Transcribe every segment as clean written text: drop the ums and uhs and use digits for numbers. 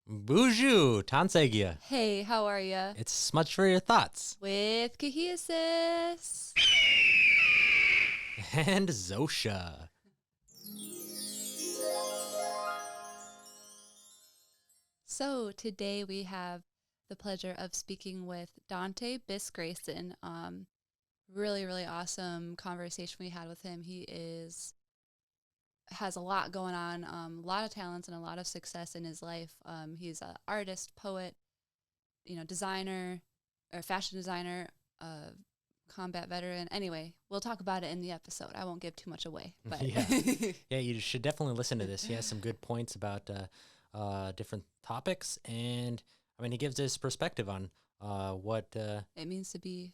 Bonjour, Tansegya. Hey, how are ya? It's smudge for your thoughts. With Kahiasis. And Zosha. So today we have the pleasure of speaking with Dante Biss-Grayson. Really awesome conversation we had with him. Has a lot going on, a lot of talents and a lot of success in his life. He's an artist, poet, designer, or fashion designer, combat veteran. Anyway, we'll talk about it in the episode. I won't give too much away, but Yeah, you should definitely listen to this. He has some good points about different topics, and I mean, he gives his perspective on what it means to be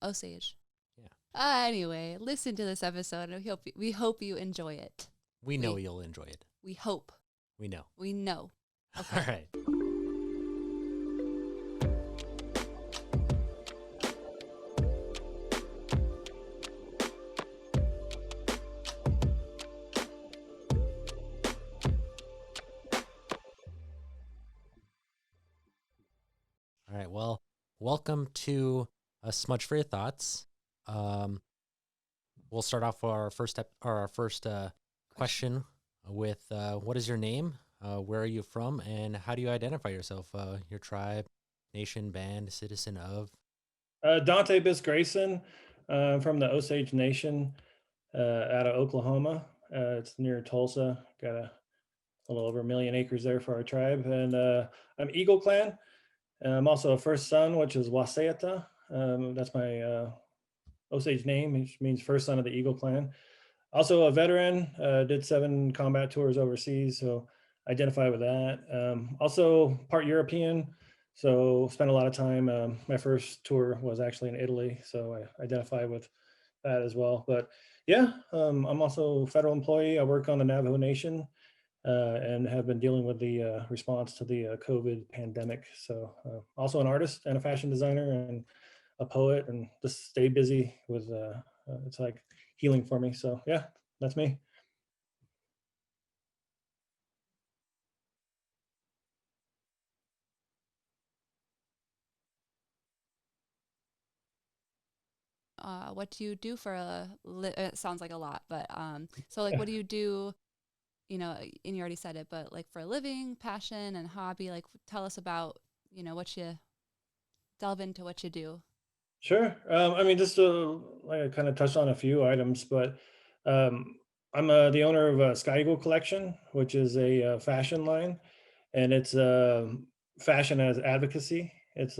Osage. Yeah. Anyway, listen to this episode, and we hope you enjoy it. We know you'll enjoy it. We hope. We know. We know. Okay. All right. All right. Well, welcome to Smudge for Your Thoughts. We'll start off our first question with what is your name? Where are you from? And how do you identify yourself? Your tribe, nation, band, citizen of? Dante Biss-Grayson from the Osage Nation out of Oklahoma. It's near Tulsa. Got a little over 1 million acres there for our tribe. And I'm Eagle Clan. I'm also a first son, which is Waseata. That's my Osage name, which means first son of the Eagle Clan. Also a veteran, did 7 combat tours overseas, so identify with that. Also part European, so spent a lot of time. My first tour was actually in Italy, so I identify with that as well. But yeah, I'm also a federal employee. I work on the Navajo Nation and have been dealing with the response to the COVID pandemic. So also an artist and a fashion designer and a poet, and just stay busy with it's like healing for me. So yeah, that's me. What do you do for it sounds like a lot, but so like, what do you do? And you already said it, but like for a living, passion, and hobby, like tell us about what you delve into what you do. Sure. I mean, just like I kind of touched on a few items, but um, I'm the owner of Sky Eagle Collection, which is a fashion line, and it's fashion as advocacy. It's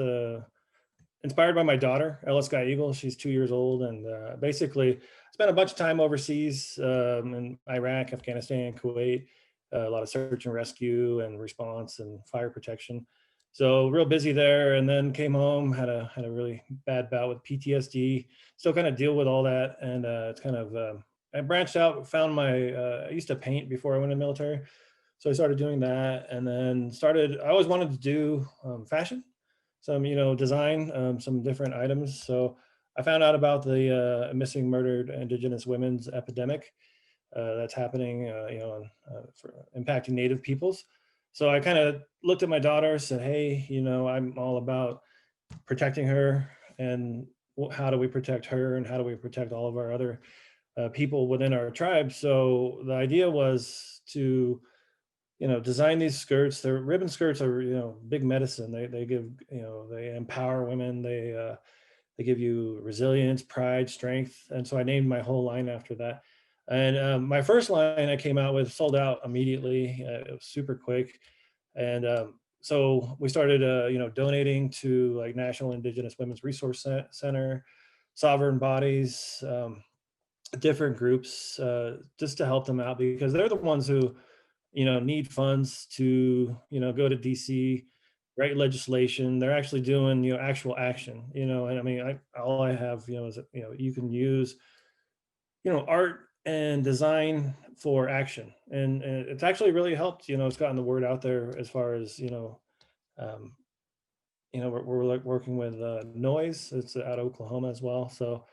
inspired by my daughter, Ella Sky Eagle. She's 2 years old, and basically spent a bunch of time overseas in Iraq, Afghanistan, Kuwait, a lot of search and rescue and response and fire protection. So real busy there, and then came home, had a really bad bout with PTSD. Still kind of deal with all that, and it's kind of I branched out, found my I used to paint before I went in the military, so I started doing that, and then started. I always wanted to do fashion, some design some different items. So I found out about the missing murdered Indigenous women's epidemic that's happening, for impacting Native peoples. So I kind of looked at my daughter, said, "Hey, I'm all about protecting her, and how do we protect her, and how do we protect all of our other people within our tribe?" So the idea was to design these skirts. Their ribbon skirts are, big medicine. They give, they empower women. They give you resilience, pride, strength. And so I named my whole line after that. And my first line I came out with sold out immediately. It was super quick. And so we started, donating to like National Indigenous Women's Resource Center, sovereign bodies, different groups, just to help them out, because they're the ones who need funds to, go to DC, write legislation. They're actually doing, actual action, and I mean, all I have, is, you can use, art and design for action. And it's actually really helped, it's gotten the word out there as far as, um, we're like working with Noise. It's out of Oklahoma as well. So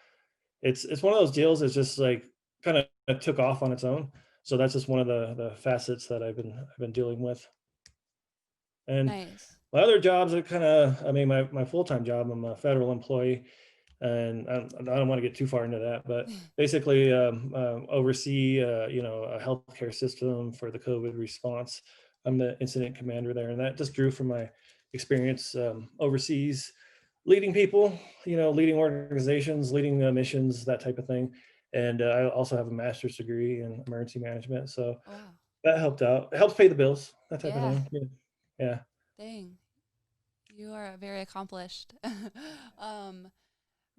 it's one of those deals that's just like kind of took off on its own. So that's just one of the facets that I've been dealing with. And Nice. my other jobs are kind of, I mean, my full-time job, I'm a federal employee, and I don't want to get too far into that, but basically oversee, a healthcare system for the COVID response. I'm the incident commander there, and that just drew from my experience overseas, leading people, leading organizations, leading missions, that type of thing. And I also have a master's degree in emergency management, so Oh, wow. that helped out. It helps pay the bills, that type of Yeah. thing. Yeah. Yeah. Dang. You are very accomplished. um,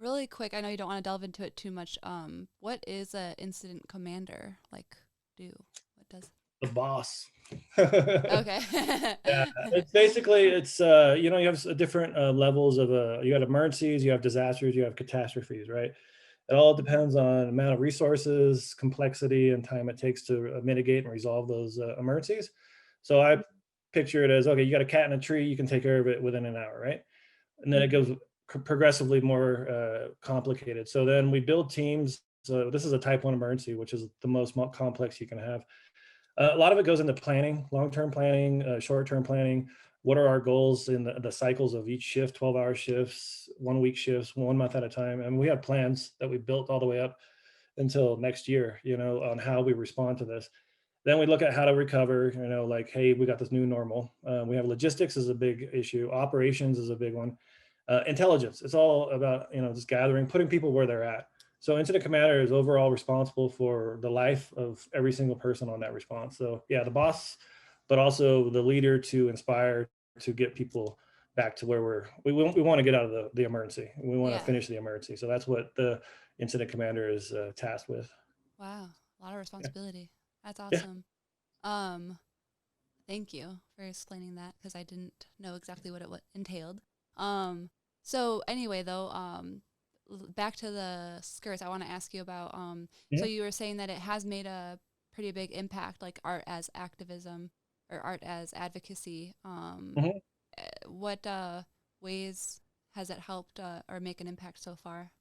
Really quick, I know you don't want to delve into it too much. What is a incident commander like? Do what does? The boss. Okay. Yeah, it's basically you have different levels of you got emergencies, you have disasters, you have catastrophes, right? It all Mhm. depends on amount of resources, complexity, and time it takes to mitigate and resolve those emergencies. So I picture it as, okay, you got a cat in a tree, you can take care of it within an hour, right? And then it goes progressively more complicated. So then we build teams. So this is a type 1 emergency, which is the most complex you can have. A lot of it goes into planning, long-term planning, short-term planning. What are our goals in the cycles of each shift, 12-hour shifts, 1-week shifts, 1 month at a time? And we have plans that we built all the way up until next year, on how we respond to this. Then we look at how to recover, like, hey, we got this new normal. We have logistics is a big issue. Operations is a big one. Intelligence, it's all about, just gathering, putting people where they're at. So incident commander is overall responsible for the life of every single person on that response. So yeah, the boss, but also the leader to inspire, to get people back to where we want to get out of the emergency. We want to Yeah. finish the emergency. So that's what the incident commander is tasked with. Wow. A lot of Yeah. responsibility. That's Yeah. awesome. Um, Thank you for explaining that because I didn't know exactly what it entailed. Um, so anyway, though, back to the skirts, I want to ask you about. So Mhm. you were saying that it has made a pretty big impact, like art as activism or art as advocacy. Mhm. What ways has it helped or make an impact so far?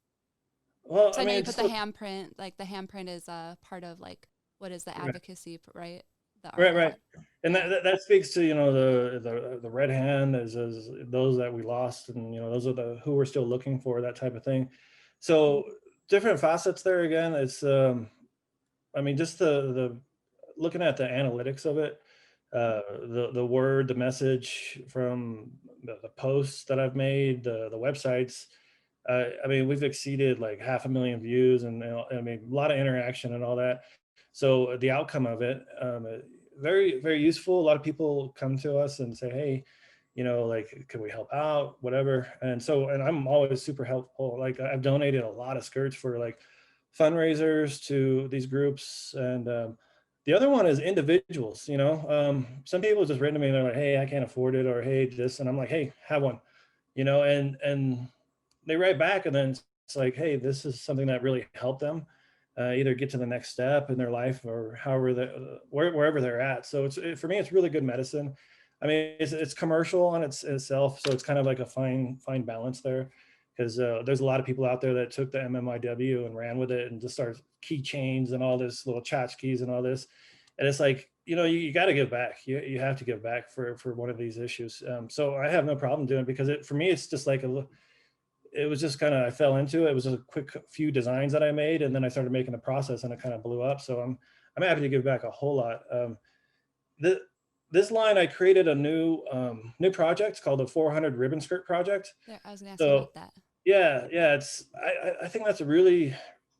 Well, So I I know mean, you it's put just the handprint, like the handprint is part of like what is the right, advocacy, right? The art right, of right. it. And Yeah. that speaks to, the red hand is those that we lost, and those are the who we're still looking for, that type of thing. So different facets there again. It's I mean, just the looking at the analytics of it, the word, the message from the posts that I've made, the websites. I mean, we've exceeded like 500,000 views, and I mean, a lot of interaction and all that. So the outcome of it, very, very useful. A lot of people come to us and say, hey, like, can we help out, whatever. And so, and I'm always super helpful. Like, I've donated a lot of skirts for like fundraisers to these groups. And the other one is individuals. Some people just written to me and they're like, hey, I can't afford it, or hey, this. And I'm like, hey, have one. And they write back, and then it's like, hey, this is something that really helped them either get to the next step in their life, or however wherever they're at. So for me, it's really good medicine. I mean, it's commercial on itself, so it's kind of like a fine balance there, because there's a lot of people out there that took the MMIW and ran with it and just started keychains and all this, little tchotchkes and all this. And it's like, you got to give back. You have to give back for one of these issues. So I have no problem doing it, because for me, it's just like it was just kind of, I fell into it. It was a quick few designs that I made, and then I started making the process, and it kind of blew up. So I'm happy to give back a whole lot. The, this line, I created a new project called the 400 Ribbon Skirt Project. There, I was gonna ask you So about that. yeah, I think that's a really,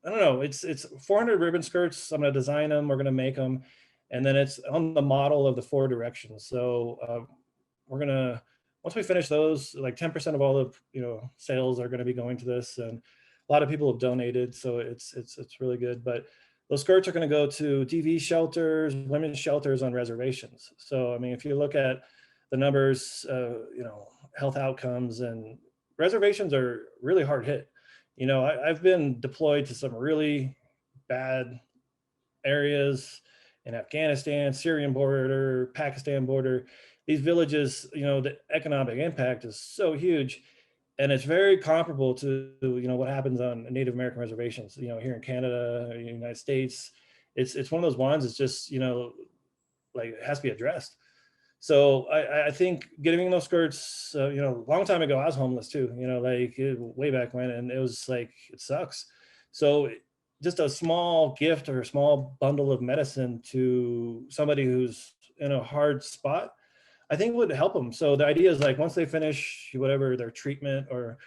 I don't know, it's 400 ribbon skirts. I'm gonna design them, we're gonna make them, and then it's on the model of the 4 directions. So we're gonna, once we finish those, like 10% of all the sales are gonna be going to this, and a lot of people have donated, so it's really good. But those skirts are gonna go to DV shelters, women's shelters on reservations. So I mean, if you look at the numbers, health outcomes, and reservations are really hard hit. I've been deployed to some really bad areas in Afghanistan, Syrian border, Pakistan border. These villages, the economic impact is so huge, and it's very comparable to what happens on Native American reservations. Here in Canada, United States, it's one of those ones. It's just like, it has to be addressed. So I think getting those skirts, a long time ago, I was homeless too, like way back when, and it was like, it sucks. So just a small gift or a small bundle of medicine to somebody who's in a hard spot, I think would help them. So the idea is like once they finish whatever their treatment or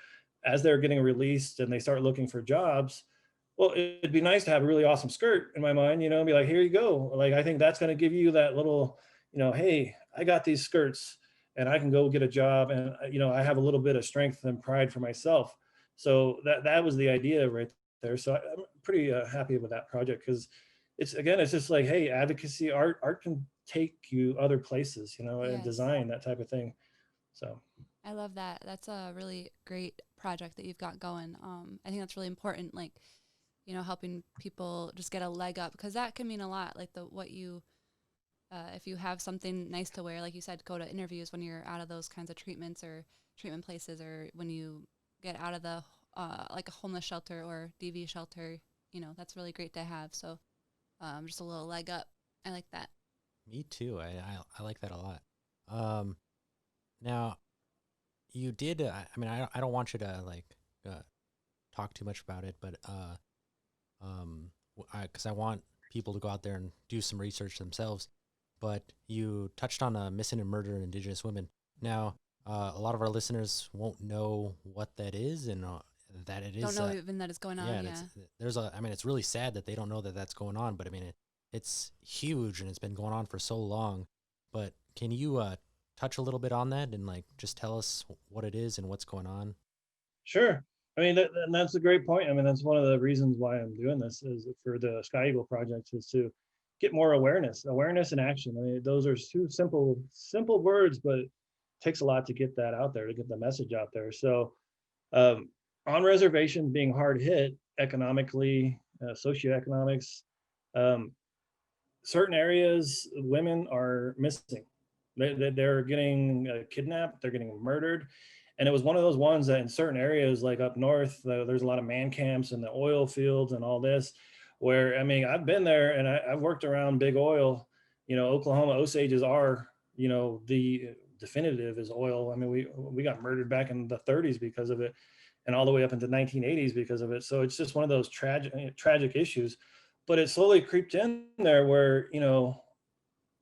as they're getting released and they start looking for jobs, well, it'd be nice to have a really awesome skirt in my mind, and be like, here you go. Like, I think that's going to give you that little, hey, I got these skirts and I can go get a job. And, I have a little bit of strength and pride for myself. So that was the idea right there. So I'm pretty happy with that project because it's just like, hey, advocacy, art can take you other places, and Yes. design, that type of thing. So. I love that. That's a really great project that you've got going. I think that's really important. Like, helping people just get a leg up because that can mean a lot. Like if you have something nice to wear, like you said, go to interviews when you're out of those kinds of treatments or treatment places, or when you get out of the like a homeless shelter or DV shelter. That's really great to have. So, just a little leg up. I like that. Me too. I like that a lot. Um, Now you did. I mean, I don't want you to like talk too much about it, but because I want people to go out there and do some research themselves. But you touched on missing and murdered Indigenous women. Now, a lot of our listeners won't know what that is, and that it Don't is. know even that it's going Yeah, on. and Yeah. there's a. I mean, it's really sad that they don't know that that's going on. But I mean, it's huge and it's been going on for so long. But can you touch a little bit on that and like just tell us what it is and what's going on? Sure. I mean, and that's a great point. I mean, that's one of the reasons why I'm doing this is for the Sky Eagle project is to get more awareness and action. I mean, those are two simple words, but it takes a lot to get that out there, to get the message out there. So, um, on reservations being hard hit economically, socioeconomics, um, certain areas, women are missing. They're getting kidnapped, they're getting murdered. And it was one of those ones that in certain areas, like up north, there's a lot of man camps and the oil fields and all this, where, I mean, I've been there and I've worked around big oil, Oklahoma Osage is our, the definitive is oil. I mean, we got murdered back in the 30s because of it and all the way up into 1980s because of it. So it's just one of those tragic issues, but it slowly creeped in there where,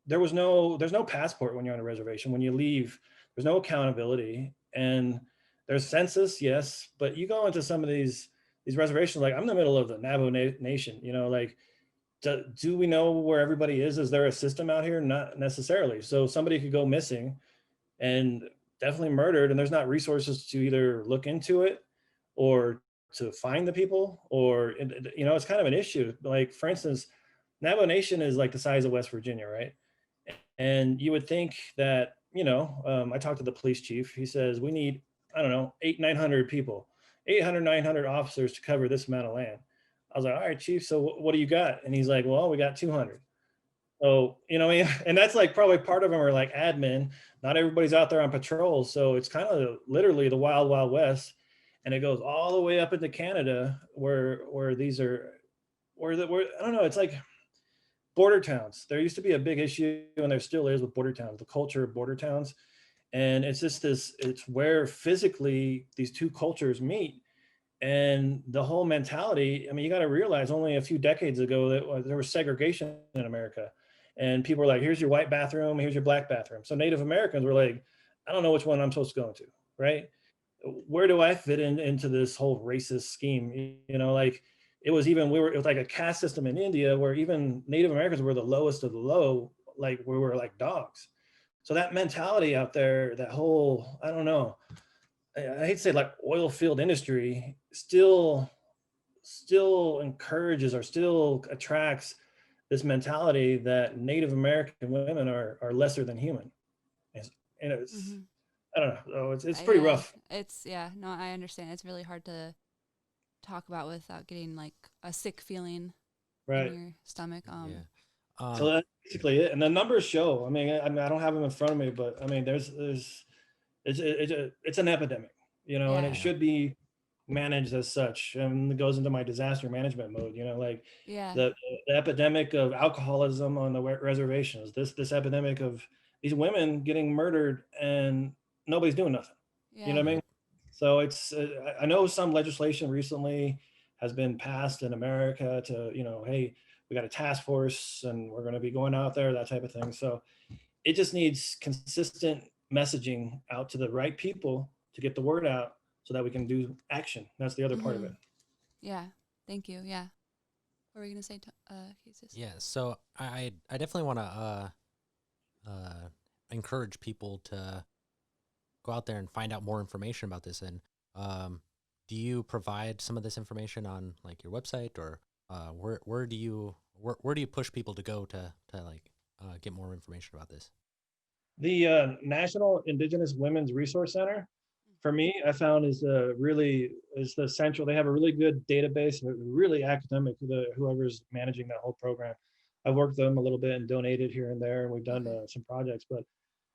there's no passport when you're on a reservation. When you leave, there's no accountability, and there's census, yes, but you go into some of these reservations, like I'm in the middle of the Navajo Nation, like do we know where everybody is? Is there a system out here? Not necessarily. So somebody could go missing and definitely murdered, and there's not resources to either look into it or to find the people, or it's kind of an issue. Like, for instance, Navajo Nation is like the size of West Virginia, right? And you would think that, I talked to the police chief. He says, we need, I don't know, 900 people, 800, 900 officers to cover this amount of land. I was like, all right, chief, so what do you got? And he's like, well, we got 200. So, and that's like probably part of them are like admin. Not everybody's out there on patrol. So it's kind of literally the wild, wild west. And it goes all the way up into Canada where these are, where I don't know, it's like border towns. There used to be a big issue, and there still is with border towns, the culture of border towns. And it's just it's where physically these two cultures meet. And the whole mentality, I mean, you got to realize only a few decades ago that there was segregation in America. And people were like, here's your white bathroom, here's your black bathroom. So Native Americans were like, I don't know which one I'm supposed to go into, right? Where do I fit into this whole racist scheme? Like it was like a caste system in India where even Native Americans were the lowest of the low, like we were like dogs. So that mentality out there, that whole, I don't know, I hate to say like oil field industry still encourages or still attracts this mentality that Native American women are lesser than human. And it's, Mm-hmm. I don't know. So it's pretty Yeah. rough. No, I understand. It's really hard to talk about without getting like a sick feeling in Right. your stomach. Yeah. So that's basically it. And the numbers show, I don't have them in front of me, but I mean, it's an epidemic, and Yeah. it Yeah. should be managed as such. And it goes into my disaster management mode, like Yeah. the epidemic of alcoholism on the reservations, this epidemic of these women getting murdered and nobody's doing nothing. You know Yeah. what I mean? Right. So it's I know some legislation recently has been passed in America to, hey, we got a task force and we're going to be going out there, that type of thing. So it just needs consistent messaging out to the right people to get the word out so that we can do action. That's the other part of Mm-hmm. it. Yeah. Thank you. Yeah. What were you gonna say, Jesus? Yeah. So I definitely want to uh, encourage people to go out there and find out more information about this. And um, do you provide some of this information on like your website, or where do you push people to go to like get more information about this? The National Indigenous Women's Resource Center, for me, I found is the central. They have a really good database, really academic. Whoever's managing that whole program, I've worked with them a little bit and donated here and there, and we've done Okay. some projects. But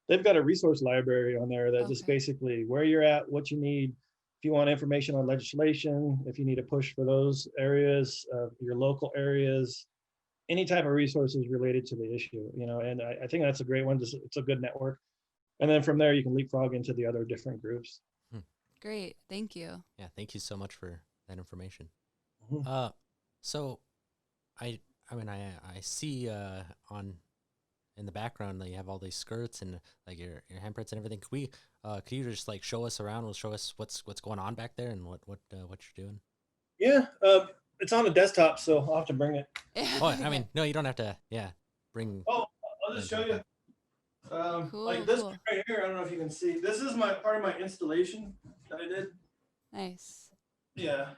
they've got a resource library on there that just Okay. basically where you're at, what you need. If you want information on legislation, if you need a push for those areas, your local areas, any type of resources related to the issue, and I think that's a great one. It's a good network. And then from there, you can leapfrog into the other different groups. Hmm. Great. Thank you. Yeah. Thank you so much for that information. Mhm. Uh, so I I mean I see on in the background that you have all these skirts and like your handprints and everything. Could you just like show us around? Will show us what's going on back there and what you're doing? Yeah, it's on the desktop, so I'll have to bring it. Oh, I mean, no, you don't have to. Yeah, bring Oh, I'll the just entire show you. thing. Like Cool. this Cool. right here. I don't know if you can see. This is my part of my installation that I did. Nice. Yeah.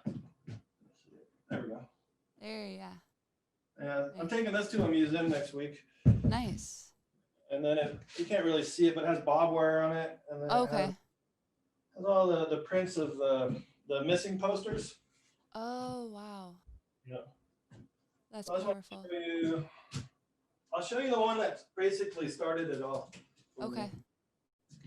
There we go. There. Yeah. Yeah, I'm Nice. taking this to a museum next week, Nice. and then you can't really see it, but it has bob wire on it, and then it Okay. has all the prints of the missing posters. Oh wow. Yeah. That's So I just want to powerful. show you. I'll show you the one that basically started it all for Okay. me.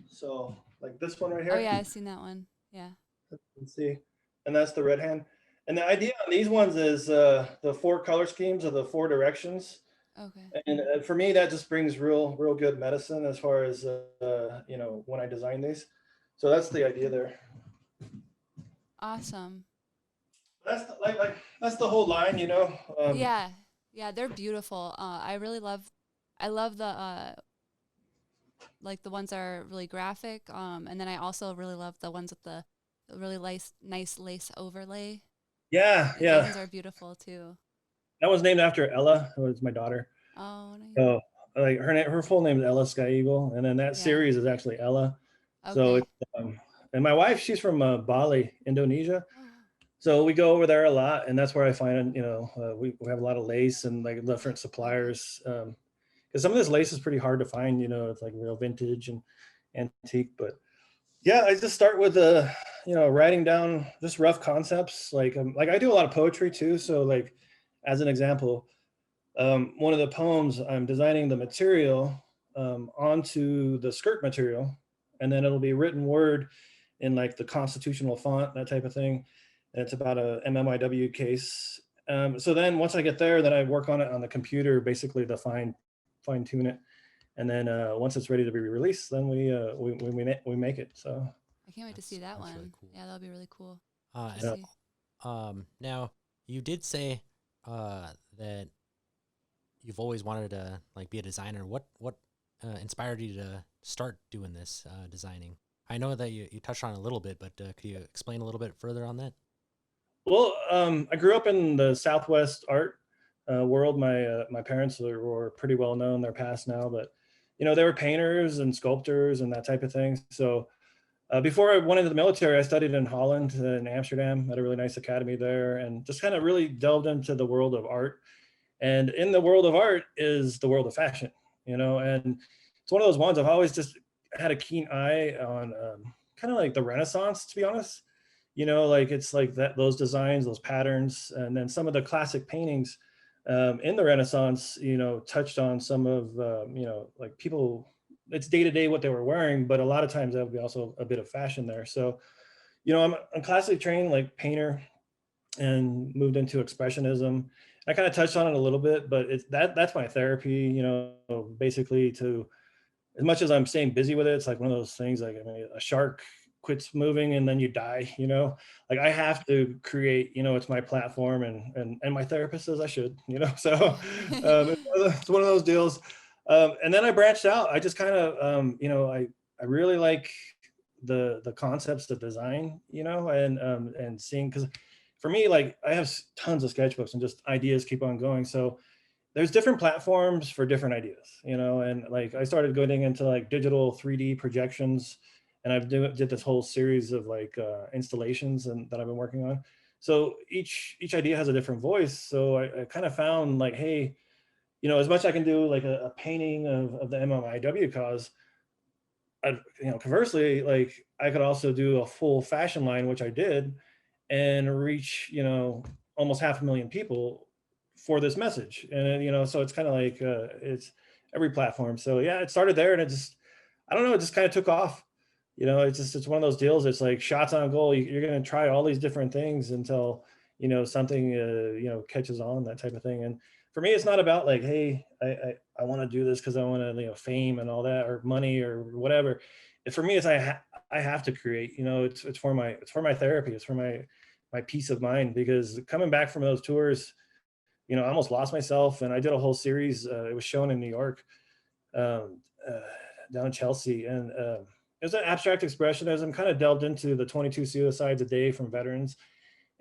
So like this one right Oh here, yeah, I've seen that one. Yeah. you can see, and that's the red hand. And the idea on these ones is the four color schemes of the four directions. Okay. And for me, that just brings real good medicine as far as when I design these. So that's the idea there. Awesome. That's like that's the whole line, Yeah. Yeah, they're beautiful. I really love I love the like the ones that are really graphic. And then I also really love the ones with the really nice lace overlay. Yeah, Like, those yeah. ones are beautiful too. That was named after Ella, who was my daughter. Oh, nice. So like her full name is Ella Sky Eagle, and then that Yeah. series is actually Ella. So Okay. it's and my wife, she's from Bali, Indonesia. Oh, wow. So we go over there a lot, and that's where I find, we have a lot of lace and like different Okay. suppliers. Because some of this lace is pretty hard to find, it's like real vintage and antique. But yeah, I just start with writing down just rough concepts. Like I do a lot of poetry too. So like, as an example, one of the poems, I'm designing the material onto the skirt material, and then it'll be written word in like the constitutional font, that type of thing. And it's about a MMIW case. So then once I get there, then I work on it on the computer, basically to fine tune it. And then once it's ready to be released, then we make it. So I can't wait to see that That's really one. cool. Yeah, that'll be really cool to And yeah. see. now you did say that you've always wanted to like be a designer. What inspired you to start doing this designing? I know that you touched on it a little bit, but could you explain a little bit further on that? Well, I grew up in the Southwest art world. My parents were pretty well known. They're passed now, but they were painters and sculptors and that type of thing. So before I went into the military, I studied in Holland, in Amsterdam, at a really nice academy there, and just kind of really delved into the world of art. And in the world of art is the world of fashion, and it's one of those ones I've always just had a keen eye on, kind of like the Renaissance, to be honest. Like it's like that, those designs, those patterns, and then some of the classic paintings in the Renaissance, touched on some of, like people, it's day to day what they were wearing, but a lot of times that would be also a bit of fashion there. So, I'm classically trained like painter and moved into expressionism. I kind of touched on it a little bit, but that's my therapy, basically to as much as I'm staying busy with it, it's like one of those things, like, I mean, a shark quits moving and then you die, like I have to create, it's my platform, and my therapist says I should, so it's one of those deals. And then I branched out. I just kind of, I really like the concepts, the design, and seeing, because for me, like I have tons of sketchbooks and just ideas keep on going. So there's different platforms for different ideas, and like I started going into like digital 3D projections, and did this whole series of like installations and that I've been working on. So each idea has a different voice. So I kind of found like, hey, as much I can do like a painting of the MMIW cause, conversely, like I could also do a full fashion line, which I did, and reach, almost 500,000 people for this message. And, so it's kind of like, it's every platform. So yeah, it started there, and I don't know, it just kind of took off. It's one of those deals. It's like shots on goal. You're going to try all these different things until, something, catches on, that type of thing. And for me, it's not about like, hey, I want to do this because I want to, fame and all that, or money or whatever. For me, it's I have to create. It's for my therapy. It's for my peace of mind, because coming back from those tours, I almost lost myself, and I did a whole series. It was shown in New York, um, uh, down in Chelsea, and it was an abstract expressionism. Kind of delved into the 22 suicides a day from veterans,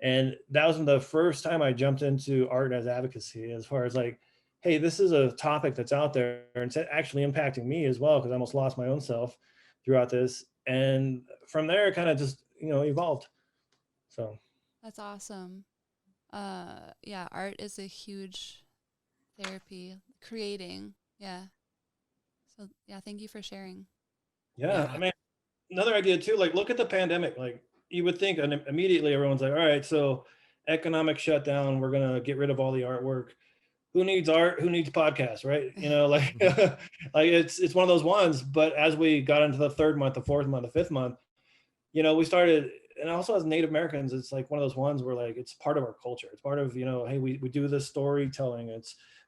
and that was the first time I jumped into art as advocacy, as far as like, hey, this is a topic that's out there and it's actually impacting me as well, because I almost lost my own self throughout this. And from there, it kind of just, evolved. So That's awesome. Yeah, art is a huge therapy. Creating. Yeah. So yeah, thank you for sharing. yeah, I Yeah. mean, another idea too, like look at the pandemic. Like you would think, and immediately everyone's like, all right, so economic shutdown, we're gonna get rid of all the artwork. Who needs art? Who needs podcasts, right? Like like it's one of those ones. But as we got into the third month, the fourth month, the fifth month, we started, and also as Native Americans, it's like one of those ones where like it's part of our culture. It's part of, hey, we do this storytelling.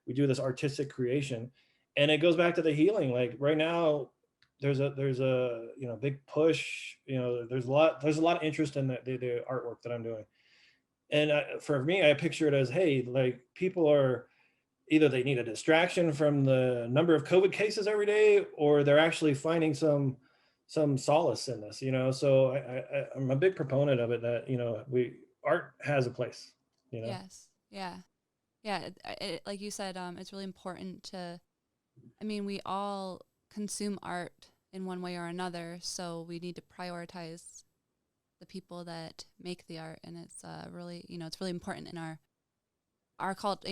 We do this artistic creation, and it goes back to the healing. Like right now, there's a big push. There's a lot of interest in the artwork that I'm doing, and for me, I picture it as, hey, like people are, either they need a distraction from the number of COVID cases every day, or they're actually finding some solace in this. So I'm a big proponent of it, that we art has a place. Yes. Yeah. Yeah. Like you said, it's really important to. I mean, we all consume art in one way or another, so we need to prioritize the people that make the art, and it's really, it's really important in our cult,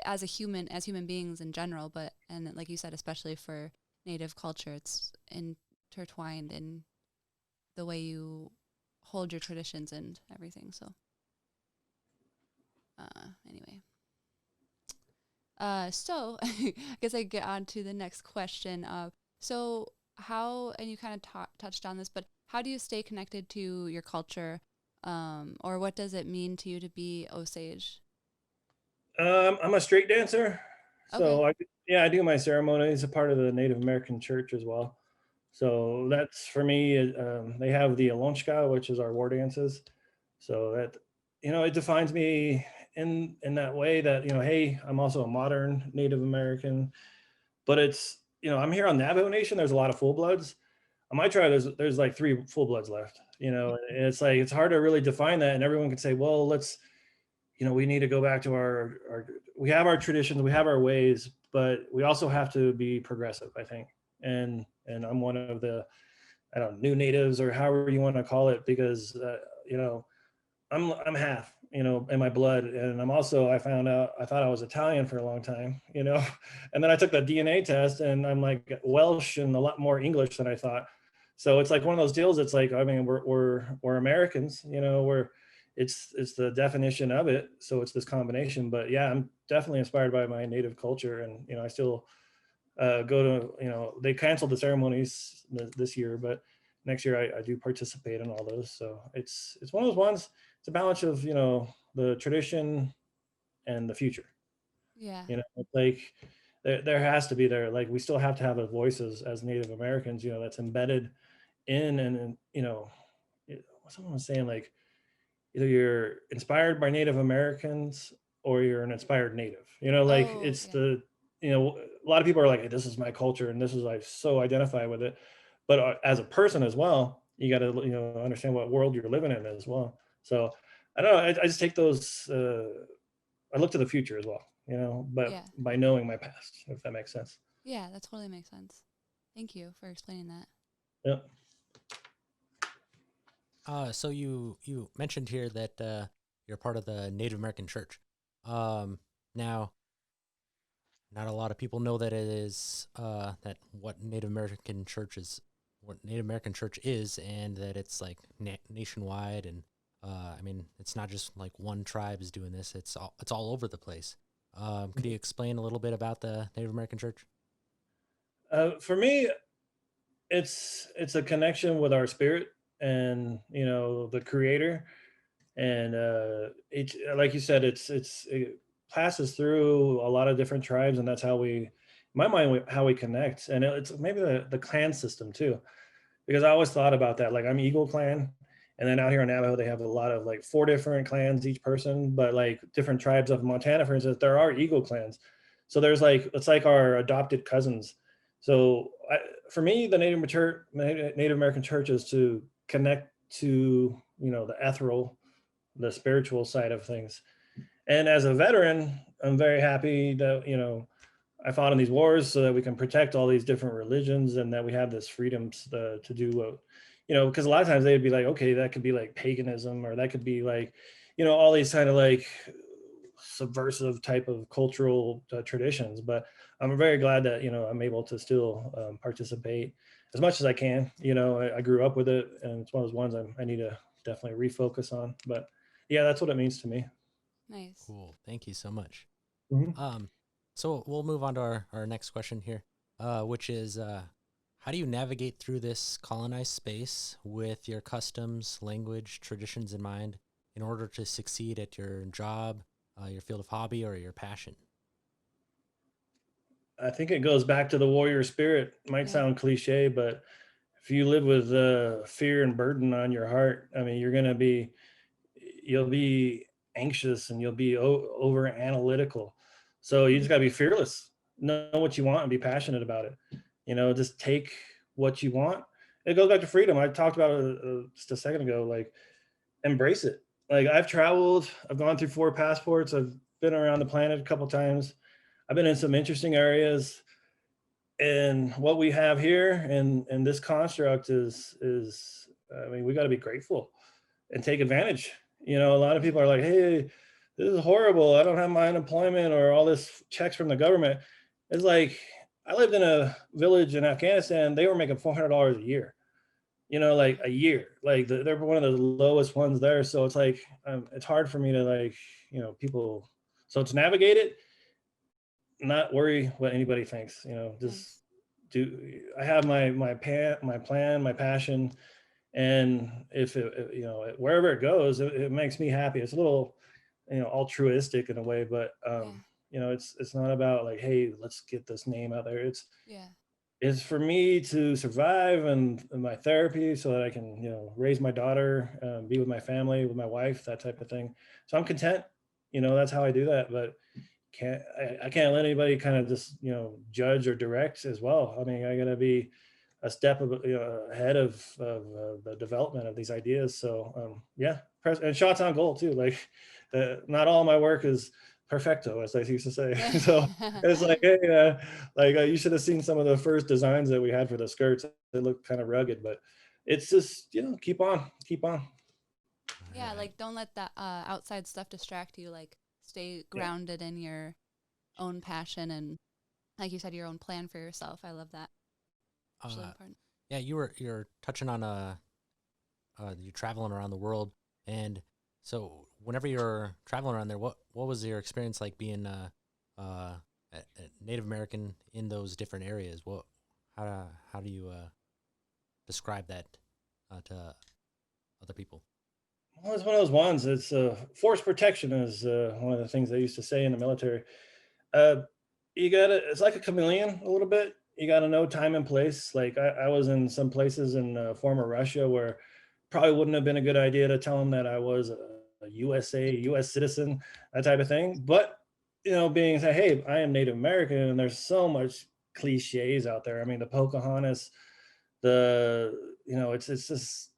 as human beings in general, but, and like you said, especially for Native culture, it's intertwined in the way you hold your traditions and everything. So anyway, so I guess I get on to the next question. So how, and you kind of touched on this, but how do you stay connected to your culture, or what does it mean to you to be Osage? I'm a street dancer, Okay. so I do my ceremonies, a part of the Native American church as well. So that's for me. They have the Alonchka, which is our war dances. So that, it defines me in that way, that, hey, I'm also a modern Native American, but it's, I'm here on Navajo Nation. There's a lot of full bloods. On my tribe, there's like 3 full bloods left. And it's like it's hard to really define that, and everyone can say, well, let's, we need to go back to our we have our traditions, we have our ways, but we also have to be progressive, I think. And I'm one of the, I don't know, new natives, or however you want to call it, because I'm half, in my blood, and I'm also, I found out, I thought I was Italian for a long time, and then I took the DNA test, and I'm like Welsh and a lot more English than I thought. So it's like one of those deals. It's like, I mean, we're Americans, we're it's the definition of it. So it's this combination. But yeah, I'm definitely inspired by my native culture, and I still go to, they canceled the ceremonies this year, but next year I do participate in all those. So it's one of those ones. It's a balance of, the tradition and the future. Yeah. It's like there has to be there. Like we still have to have a voice as Native Americans, that's embedded in, and someone was saying like either you're inspired by Native Americans or you're an inspired Native. Like Oh, it's yeah. a lot of people are like, hey, this is my culture and this is I so identify with it. But as a person as well, you got to understand what world you're living in as well. So I don't know. I just take those. I look to the future as well. But Yeah. by knowing my past, if that makes sense. Yeah, that totally makes sense. Thank you for explaining that. Yeah. So you mentioned here that you're part of the Native American Church. Now, not a lot of people know that it is that what Native American Church is, what Native American Church is, and that it's like nationwide. And I mean, it's not just like one tribe is doing this; it's all over the place. Could you explain a little bit about the Native American Church? For me, it's a connection with our spirit and the Creator, and it like you said, it passes through a lot of different tribes, and that's how in my mind, how we connect. And it's maybe the clan system too, because I always thought about that. Like I'm Eagle Clan, and then out here in Navajo, they have a lot of like 4 different clans each person, but like different tribes of Montana, for instance, there are Eagle clans. So there's like it's like our adopted cousins. So for me, the Native American Church is to connect to the ethereal, the spiritual side of things. And as a veteran, I'm very happy that I fought in these wars so that we can protect all these different religions and that we have this freedom to do what, because a lot of times they'd be like, okay, that could be like paganism, or that could be like, all these kind of like subversive type of cultural traditions. But I'm very glad that, I'm able to still participate as much as I can. I grew up with it, and it's one of those ones I need to definitely refocus on. But yeah, that's what it means to me. Nice. Cool. Thank you so much. Mhm. Um, so we'll move on to our next question here, which is how do you navigate through this colonized space with your customs, language, traditions in mind in order to succeed at your job, your field of hobby, or your passion? I think it goes back to the warrior spirit. Might Yeah. sound cliche, but if you live with fear and burden on your heart, I mean, you'll be anxious and you'll be over analytical. So you just got to be fearless, know what you want and be passionate about it. Just take what you want. It goes back to freedom. I talked about it just a second ago. Like, embrace it. Like, I've traveled, I've gone through 4 passports, I've been around the planet a couple times. I've been in some interesting areas, and what we have here and this construct is I mean, we got to be grateful and take advantage. A lot of Yeah. people are like, hey, this is horrible, I don't have my unemployment or all this checks from the government. It's like, I lived in a village in Afghanistan, they were making $400 a year, like a year. Like they're one of the lowest ones there. So it's like, it's hard for me to like, people. So to navigate it, not worry what anybody thinks. Just Nice. do. I have my plan, my passion, and if wherever it goes, it makes me happy. It's a little, altruistic in a way, but Yeah. it's not about like, hey, let's get this name out there. Yeah. It's for me to survive and my therapy so that I can, raise my daughter, be with my family, with my wife, that type of thing. So I'm content. That's how I do that. But I can't let anybody kind of just judge or direct as well. I mean, I gotta be a step ahead of the development of these ideas. So yeah, and shots on goal too. Like, not all my work is perfecto, as I used to say. Yeah. So it's like, hey, you should have seen some of the first designs that we had for the skirts. They look kind of rugged, but it's just keep on. All Yeah, right. like don't let that outside stuff distract you. Like stay Yeah. grounded in your own passion and, like you said, your own plan for yourself. I love that. It's really Uh, important. yeah, you're touching on you're traveling around the world, and so whenever you're traveling around there, what was your experience like being a Native American in those different areas? How do you describe that to other people? Well, it's one of those ones. It's force protection is one of the things they used to say in the military. Uh, you gotta, it's like a chameleon a little bit. You gotta know time and place. Like I was in some places in former Russia where probably wouldn't have been a good idea to tell them that I was a US citizen, that type of thing. But, being say, hey, I am Native American, and there's so much cliches out there. I mean, the Pocahontas, it's just,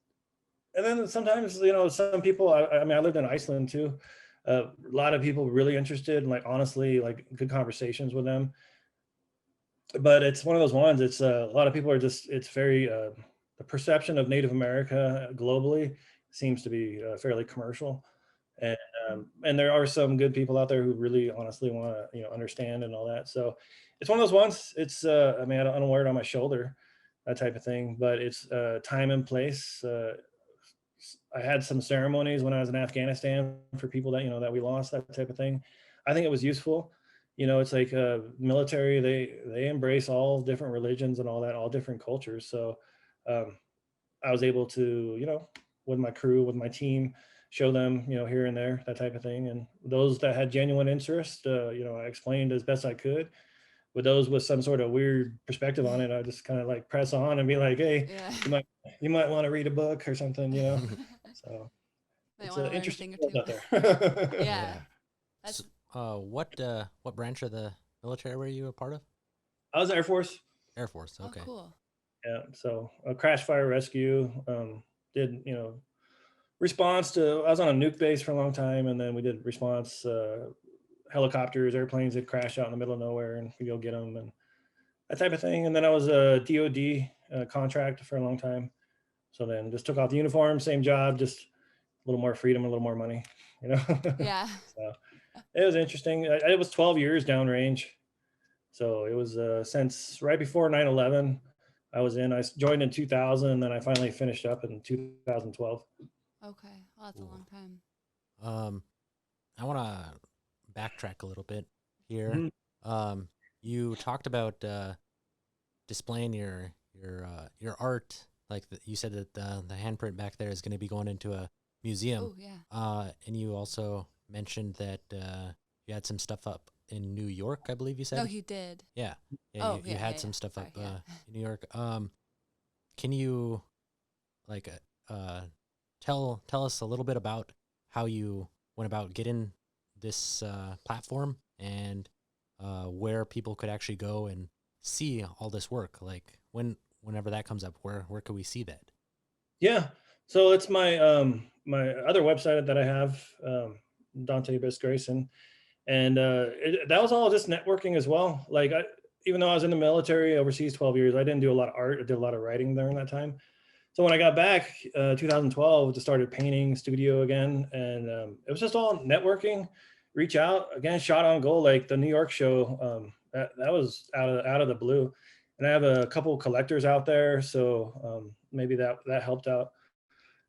and then sometimes, some people, I mean, I lived in Iceland too. A lot of people really interested and like, honestly, like good conversations with them. But it's one of those ones, it's a lot of people are just, it's very, the perception of Native America globally seems to be fairly commercial. And, and there are some good people out there who really honestly want to, understand and all that. So it's one of those ones, it's, I mean, I don't wear it on my shoulder, that type of thing, but it's time and place. I had some ceremonies when I was in Afghanistan for people that, that we lost, that type of thing. I think it was useful. It's like military, they embrace all different religions and all that, all different cultures. So um, I was able to, with my crew, with my team, show them, here and there, that type of thing. And those that had genuine interest, I explained as best I could. With those with some sort of weird perspective on it, I just kind of like press on and be like, hey, Yeah. you might want to read a book or something. So Might it's want an to learn a interesting thing or world two. out there. Yeah. Yeah. That's What branch of the military were you a part of? I was Air Force. Air Force. oh Okay. cool. Yeah. So a crash fire rescue, did, response to, I was on a nuke base for a long time. And then we did response, helicopters, airplanes that crash out in the middle of nowhere, and we go get them and that type of thing. And then I was a DOD contract for a long time. So then just took off the uniform, same job, just a little more freedom, a little more money, you know? Yeah. So it was interesting. It was 12 years downrange. So it was since right before 9/11. I joined in 2000, and then I finally finished up in 2012. Okay. Well, that's a Cool. long time. Um, I want to backtrack a little bit here. Mhm. You talked about displaying your art. Like you said that the handprint back there is going to be going into a museum. Oh yeah. And you also mentioned that you had some stuff up in New York, I believe you said. No, he did. Yeah. Yeah. Oh, You yeah, had yeah, some yeah. stuff Sorry, up yeah. in New York. Can you like tell us a little bit about how you went about getting this platform and where people could actually go and see all this work? Like whenever that comes up, where could we see that? Yeah. So it's my other website that I have, Dante Biss-Grayson, and that was all just networking as well. Like even though I was in the military overseas 12 years, I didn't do a lot of art. I did a lot of writing during that time. So when I got back, 2012, just started painting studio again, and it was just all networking. Reach out again, shot on goal, like the New York show. That was out of the blue, and I have a couple collectors out there, so maybe that helped out.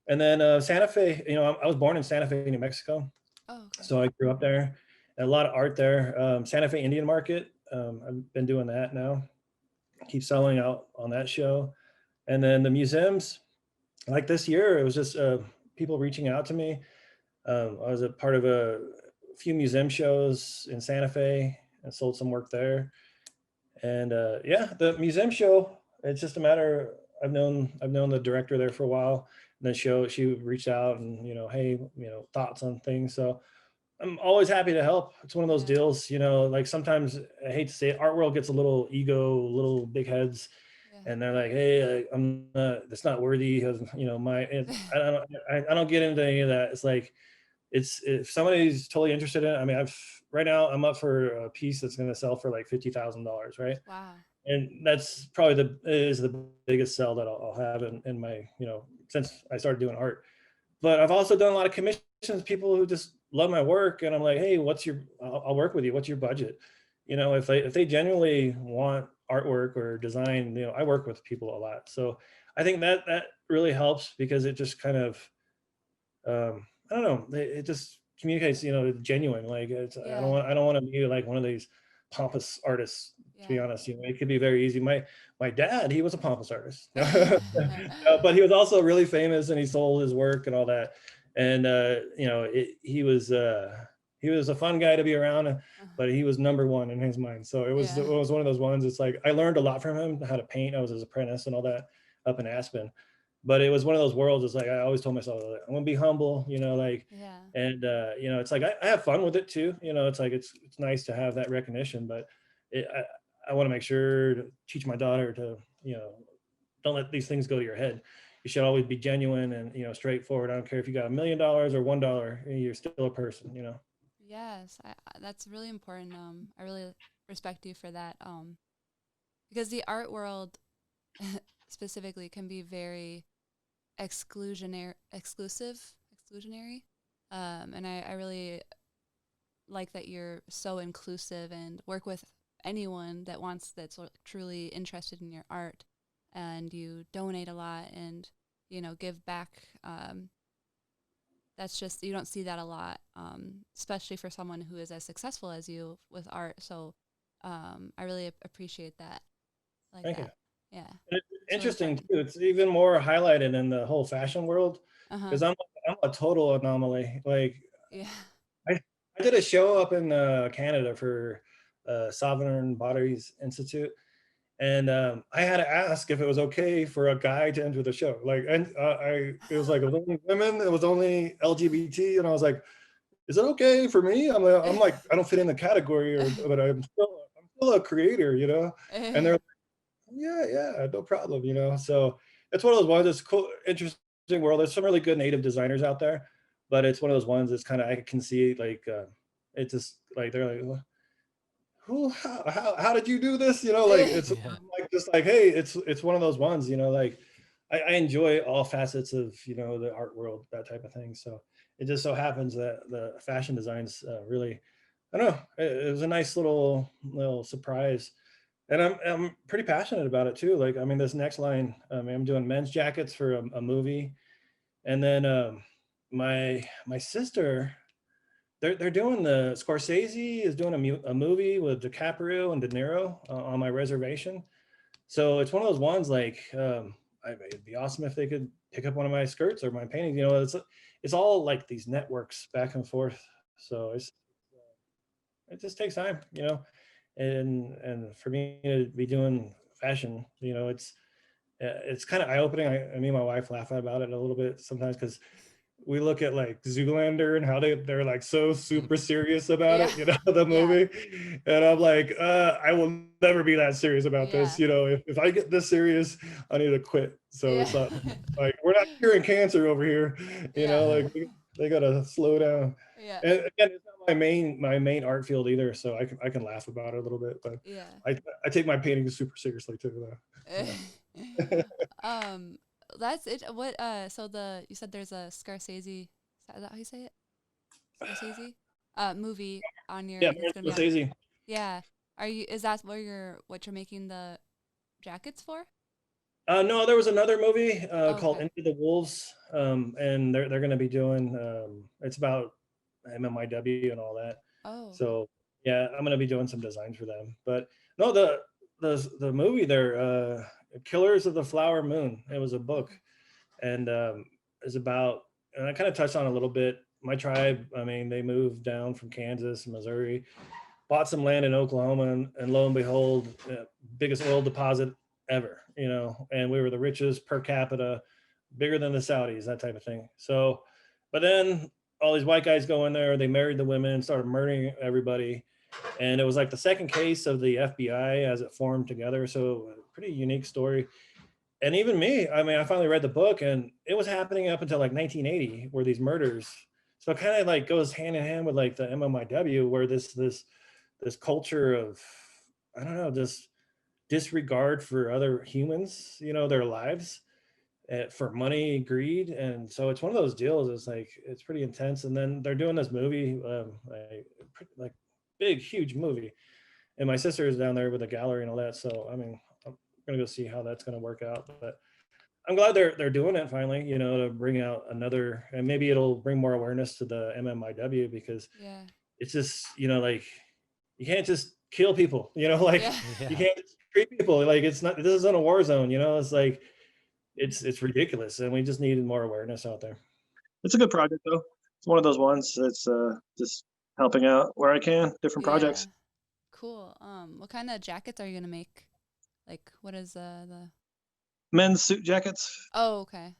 And then Santa Fe, I was born in Santa Fe, New Mexico, Oh, okay. so I grew up there. And a lot of art there. Santa Fe Indian Market. I've been doing that now. Keep selling out on that show, and then the museums. Like this year, it was just people reaching out to me. I was a part of a few museum shows in Santa Fe and sold some work there. And yeah, the museum show, it's just a matter. I've known the director there for a while. And the show, she reached out and, hey, thoughts on things. So I'm always happy to help. It's one of those Yeah. deals, like sometimes I hate to say it, art world gets a little ego, little big heads, Yeah. and they're like, hey, I'm not, that's not worthy of, I don't get into any of that. It's like, it's, if somebody's totally interested in it, I mean, right now I'm up for a piece that's going to sell for like $50,000. Right. Wow. And that's probably is the biggest sell that I'll have in my, since I started doing art. But I've also done a lot of commissions, people who just love my work, and I'm like, hey, I'll work with you. What's your budget? If they genuinely want artwork or design, I work with people a lot. So I think that really helps, because it just kind of, I don't know, it just communicates, genuine. Like I Yeah. don't want to be like one of these pompous artists. To be Yeah. honest, it could be very easy. My dad, he was a pompous artist, but he was also really famous, and he sold his work and all that. And he was he was a fun guy to be around, Uh, but he was number one in his mind. So yeah. it was one of those ones. It's like I learned a lot from him, how to paint. I was his apprentice and all that up in Aspen. But it was one of those worlds. It's like I always told myself, like, I'm gonna be humble, like, Yeah. and it's like I have fun with it too. It's like it's nice to have that recognition, but I want to make sure to teach my daughter to, don't let these things go to your head. You should always be genuine and straightforward. I don't care if you got $1,000,000 or $1, you're still a person. Yes, that's really important. I really respect you for that. Because the art world specifically can be very exclusionary. And I really like that you're so inclusive and work with anyone that's truly interested in your art, and you donate a lot and give back. That's just, you don't see that a lot, especially for someone who is as successful as you with art. So I really appreciate that, like Thank you. that. Yeah, It's it's really interesting important. too. It's even more highlighted in the whole fashion world Uh huh. because I'm a total anomaly. Like Yeah. I, I did a show up in Canada for Sovereign Bodies Institute, and I had to ask if it was okay for a guy to enter the show. Like, and it was like it was only women, it was only LGBT, and I was like, is it okay for me? I'm like, I don't fit in the category, but I'm still a creator. And they're like, yeah, no problem. So it's one of those ones. It's cool, interesting world. There's some really good native designers out there, but it's one of those ones that's kind of I can see like it's just like they're like, who how did you do this, like it's Yeah. like just like, hey, it's one of those ones, like I enjoy all facets of the art world, that type of thing. So it just so happens that the fashion designs really, I don't know, it was a nice little surprise, and I'm pretty passionate about it too. Like, I mean, this next line, I'm doing men's jackets for a movie, and then my sister, they're doing the Scorsese is doing a movie with DiCaprio and De Niro on my reservation. So it's one of those ones like it'd be awesome if they could pick up one of my skirts or my paintings. It's all like these networks back and forth. So it just takes time. And for me to be doing fashion, it's kind of eye opening. I mean, my wife laugh about it a little bit sometimes because we look at like Zoolander and how they're like so super serious about Yeah. it, the Yeah. movie. And I'm like, I will never be that serious about this. Yeah. If I get this serious, I need to quit. So Yeah. it's not like we're not curing cancer over here, Yeah. like they gotta slow down. Yeah. And again, it's not my main art field either, so I can laugh about it a little bit, but Yeah. I take my painting super seriously too, though. um, that's it. What? So you said there's a Scorsese. Is that how you say it? Scorsese. Movie on your Yeah, that's gonna be Martin on. Scorsese. Yeah. Is that what you're making the jackets for? No, there was another movie Oh, called okay. Into the Wolves, and they're going to be doing. It's about MMIW and all that. Oh, okay. So yeah, I'm going to be doing some designs for them. But no, the movie there, Killers of the Flower Moon. It was a book, Okay. and is about. And I kind of touched on it a little bit. My tribe. I mean, they moved down from Kansas, Missouri, bought some land in Oklahoma, and lo and behold, biggest oil deposit ever. And we were the richest per capita, bigger than the Saudis, that type of thing. So, but then all these white guys go in there, they married the women, started murdering everybody. And it was like the second case of the FBI as it formed together. So, pretty unique story. And even me, I mean, I finally read the book, and it was happening up until like 1980, where these murders. So it kind of like goes hand in hand with like the MMIW, where this culture of, I don't know, just disregard for other humans, their lives, for money, greed. And so it's one of those deals. It's like it's pretty intense. And then they're doing this movie, like big, huge movie. And my sister is down there with a gallery and all that. So I mean, I'm gonna go see how that's gonna work out. But I'm glad they're doing it finally, to bring out another, and maybe it'll bring more awareness to the MMIW, because Yeah. it's just, like you can't just kill people, like Yeah. you Yeah. can't just treat people like it's not, this isn't a war zone, it's like it's ridiculous, and we just needed more awareness out there. It's a good project though. It's one of those ones that's just helping out where I can, different Yeah. projects. Cool. What kind of jackets are you gonna make? Like, what is the? Men's suit jackets. Oh, okay.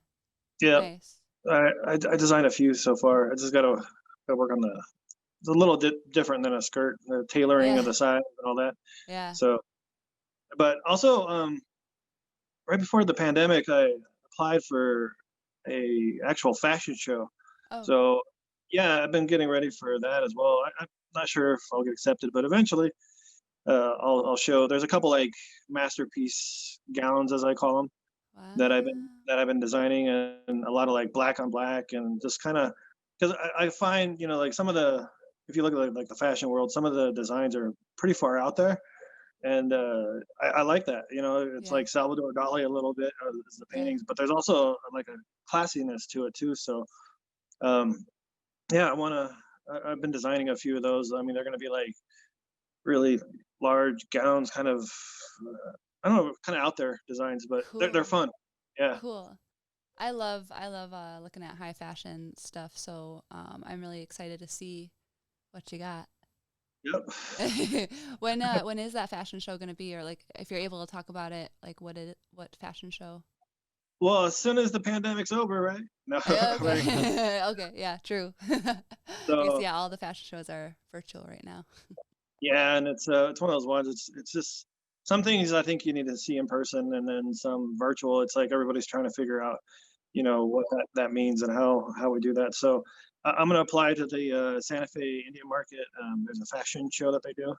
Yeah, Nice. I designed a few so far. I just gotta work on the. It's a little different than a skirt, the tailoring of Yeah. the size and all that. Yeah. So, but also, right before the pandemic, I applied for a actual fashion show. Oh, So, yeah, I've been getting ready for that as well. I'm not sure if I'll get accepted, but eventually, I'll show. There's a couple like masterpiece gowns, as I call them, wow. that I've been designing, and a lot of like black on black, and just kind of because I find like some of the if you look at like the fashion world, some of the designs are pretty far out there, and I like that. It's Yeah. like Salvador Dali a little bit, is the Yeah. paintings, but there's also like a classiness to it too. So um, yeah, I've been designing a few of those. I mean, they're going to be like really large gowns, kind of I don't know, kind of out there designs, but they're Cool. fun. Yeah. Cool. I love looking at high fashion stuff. So I'm really excited to see what you got. Yep. When is that fashion show gonna be, or like if you're able to talk about it, like what fashion show? Well, as soon as the pandemic's over, right? No, like, Okay. Okay. Yeah. True. I guess so yeah. All the fashion shows are virtual right now. yeah, and it's one of those ones. It's just some things I think you need to see in person, and then some virtual. It's like everybody's trying to figure out, what that means and how we do that. So I'm gonna apply to the Santa Fe Indian Market. There's a fashion show that they do.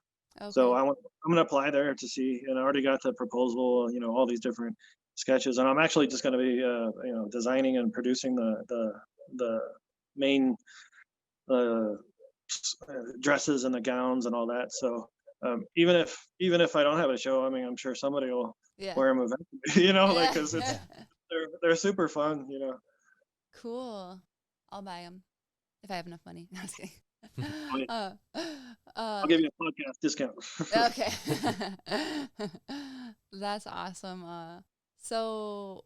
So Okay. I'm gonna apply there to see, and I already got the proposal. All these different sketches, and I'm actually just gonna be designing and producing the main uh, dresses and the gowns and all that. So even if I don't have a show, I mean, I'm sure somebody will Yeah. wear them eventually. Like because Yeah. Yeah. they're super fun. Cool. I'll buy them if I have enough money. No, I'm just kidding. I'll uh, I'll give you a podcast discount. okay. That's awesome. So,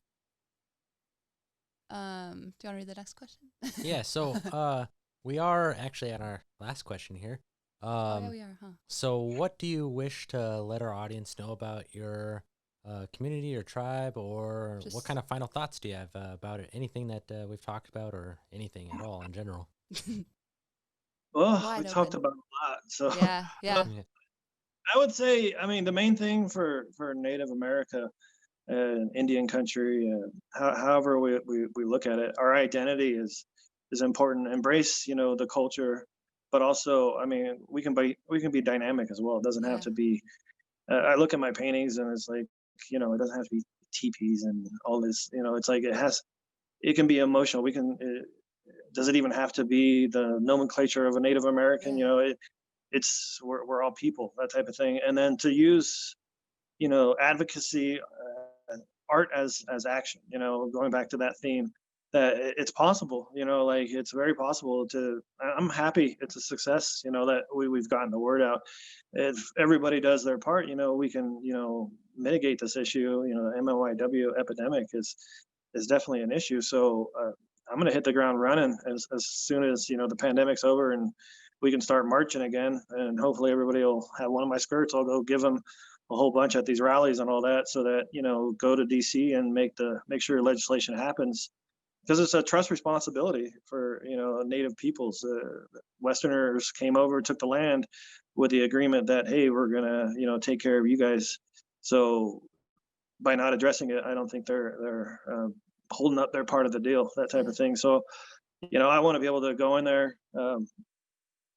do you want to read the next question? Yeah, so we are actually at our last question here. Oh yeah, we are, huh? So what do you wish to let our audience know about your community or tribe, or what Just kind of final thoughts do you have about it? Anything that we've talked about, or anything at all in general? Well, we wide talked open. about a lot, so Yeah, yeah, Yeah. I would say, I mean, the main thing for Native America and Indian country, however we look at it, our identity is important. Embrace, the culture, but also, I mean, we can be dynamic as well. It doesn't have yeah, to be. I look at my paintings and it's like, it doesn't have to be teepees and all this. It's like it can be emotional. Does it even have to be the nomenclature of a Native American? yeah, It's we're all people, that type of thing. And then to use, advocacy, art as action, going back to that theme, that it's possible, like it's very possible to. I'm happy it's a success, that we've gotten the word out. If everybody does their part, we can, mitigate this issue. The MLIW epidemic is definitely an issue. So I'm going to hit the ground running as soon as, the pandemic's over and we can start marching again. And hopefully everybody will have one of my skirts. I'll go give them a whole bunch at these rallies and all that, so that, go to DC and make sure legislation happens, because it's a trust responsibility for, Native peoples. Westerners came over, took the land with the agreement that, hey, we're gonna, take care of you guys. So by not addressing it, I don't think they're holding up their part of the deal, that type yeah, of thing. So, I want to be able to go in there,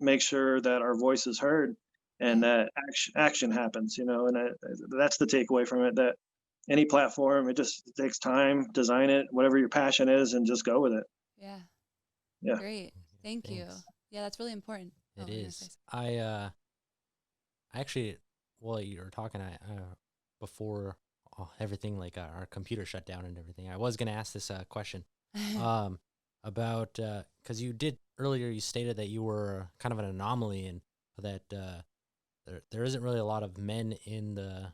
make sure that our voice is heard and yeah, that action happens, and that's the takeaway from it, that any platform, it just takes time, design it, whatever your passion is, and just go with it. yeah. Yeah. Great. Thank you. Thanks. Yeah, that's really important. Oh, It what are you gonna say? is. I actually, while you were talking, I before everything, like our computer shut down and everything, I was gonna ask this question um about because you did earlier, you stated that you were kind of an anomaly, and that there isn't really a lot of men in the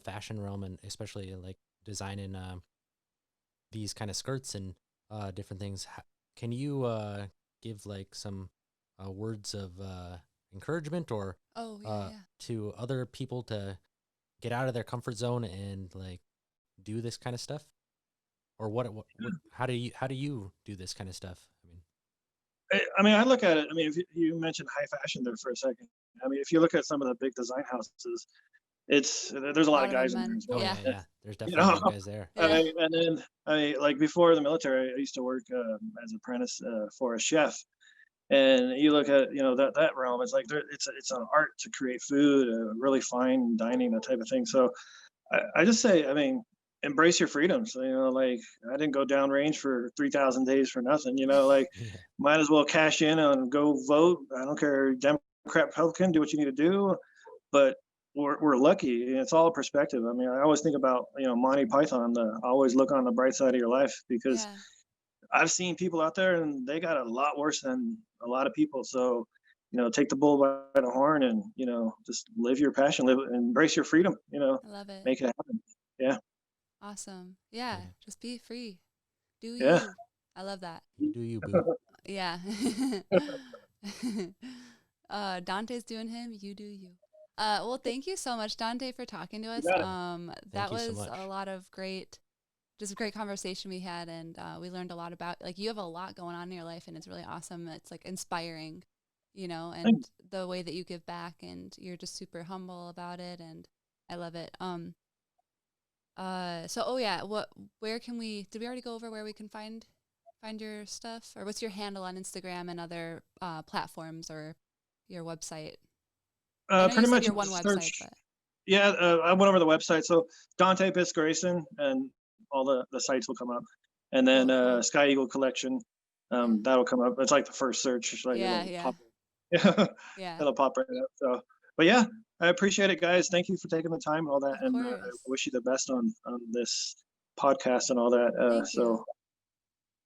fashion realm, and especially like designing these kind of skirts and different things. Can you give like some words of encouragement or Oh, yeah. to other people to get out of their comfort zone and like do this kind of stuff? Or what how do you do this kind of stuff? I mean, I mean, I look at it. I mean, if you mentioned high fashion there for a second. I mean, if you look at some of the big design houses, there's a A lot lot of of them guys in there men. as well. oh Yeah. yeah, yeah. There's You definitely know, more guys there. Yeah. and then like before the military, I used to work as an apprentice for a chef. And you look at that realm. It's like it's an art to create food, really fine dining, that type of thing. So I just say, I mean, embrace your freedoms. Like I didn't go downrange for 3,000 days for nothing. Like Yeah. might as well cash in and go vote. I don't care, Democrat, Republican, do what you need to do. But we're lucky. It's all perspective. I mean, I always think about Monty Python. Always look on the bright side of your life, because Yeah. I've seen people out there and they got a lot worse than a lot of people. So, take the bull by the horn and, just live your passion, embrace your freedom, I love it. make it happen. Yeah. Awesome. Yeah. Yeah. Just be free. Do Yeah. you. I love that. You do you, boo. Yeah. Dante's doing him, you do you. Well, thank you so much, Dante, for talking to us. got it. That you so was much. a lot of just a great conversation we had, and we learned a lot about, like, you have a lot going on in your life, and it's really awesome. It's like inspiring, and Thanks. the way that you give back, and you're just super humble about it, and I love it. So, oh yeah, where can did we already go over where we can find your stuff, or what's your handle on Instagram and other platforms, or your website? I know you Pretty said much your one search. website, but Yeah. I went over the website. So Dante Biss-Grayson, and all the sites will come up. And then cool. Sky Eagle Collection, Yeah. that'll come up. It's like the first search. Like Yeah, it'll yeah. pop. Yeah. Yeah, It'll pop right up. So, but yeah, I appreciate it, guys. Thank you for taking the time and all that. of And I course. wish you the best on this podcast and all that. Thank you. So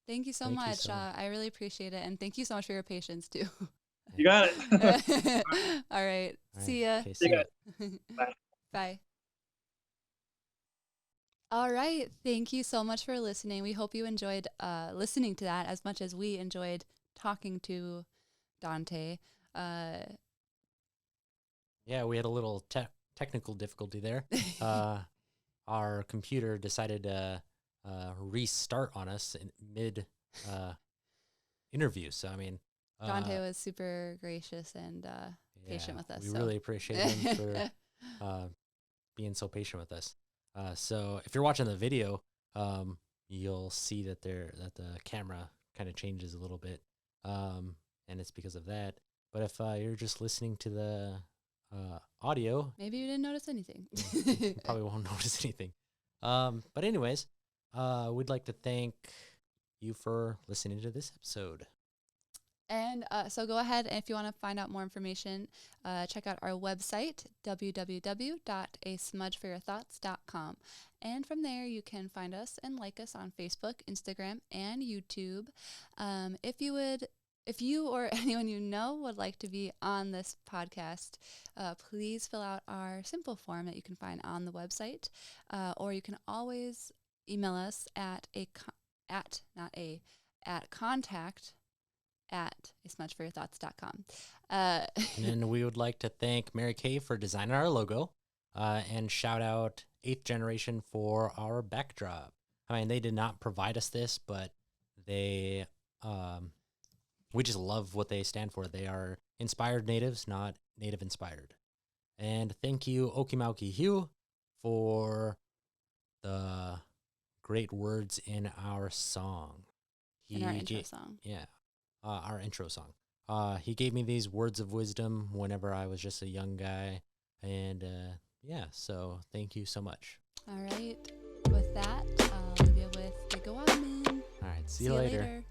Thank you so Thank you much. so much. I really appreciate it, and thank you so much for your patience too. you got it. All right. All See right. ya. Okay, See see ya. ya. Bye. Bye. All right. Thank you so much for listening. We hope you enjoyed listening to that as much as we enjoyed talking to Dante. Yeah, we had a little technical difficulty there. Our computer decided to restart on us in mid interview. So I mean, Dante was super gracious and patient with us. We so. really appreciate him for being so patient with us. So if you're watching the video, you'll see that the camera kind of changes a little bit, and it's because of that. But if you're just listening to the audio, Maybe you didn't notice anything. you probably won't notice anything. But anyways, we'd like to thank you for listening to this episode. And so go ahead, and if you want to find out more information, check out our website, www.asmudgeforyourthoughts.com. And from there, you can find us and like us on Facebook, Instagram, and YouTube. If you or anyone you know would like to be on this podcast, please fill out our simple form that you can find on the website, or you can always email us at contact@asmudgeforyourthoughts.com. And then we would like to thank Mary Kay for designing our logo, and shout out 8th Generation for our backdrop. I mean, they did not provide us this, but they, we just love what they stand for. They are inspired natives, not native inspired. And thank you, Okimauki Hugh, for the great words in our song. In our intro song. Yeah, our intro song. He gave me these words of wisdom whenever I was just a young guy. And yeah, so thank you so much. All right. With that, I'll leave you with the Go On Man. All right, see you later.